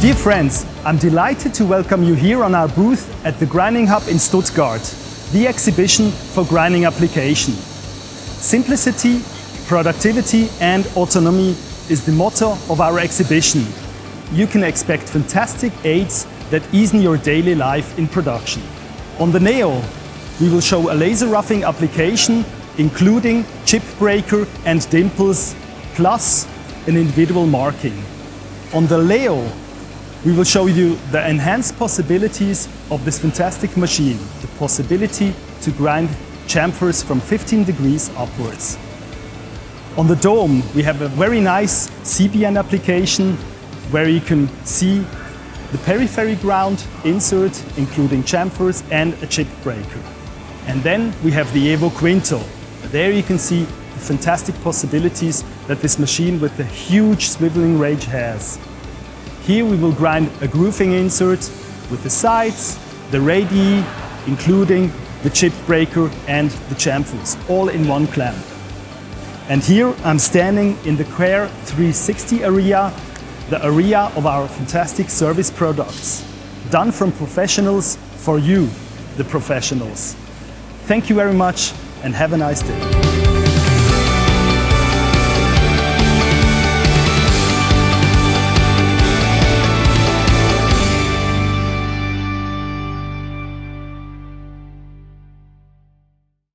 Dear friends, I'm delighted to welcome you here on our booth at the GrindingHub in Stuttgart, the exhibition for grinding application. Simplicity, productivity and autonomy is the motto of our exhibition. You can expect fantastic aids that ease your daily life in production. On the Neo, we will show a laser roughing application including chip breaker and dimples, plus an individual marking. On the Leo, we will show you the enhanced possibilities of this fantastic machine, the possibility to grind chamfers from 15 degrees upwards. On the Dome, we have a very nice CBN application where you can see the periphery ground insert, including chamfers and a chip breaker. And then we have the Evo Quinto. There you can see the fantastic possibilities that this machine with the huge swiveling range has. Here we will grind a grooving insert with the sides, the radii, including the chip breaker and the chamfers, all in one clamp. And here I'm standing in the Care 360 area, the area of our fantastic service products, done from professionals for you, the professionals. Thank you very much and have a nice day.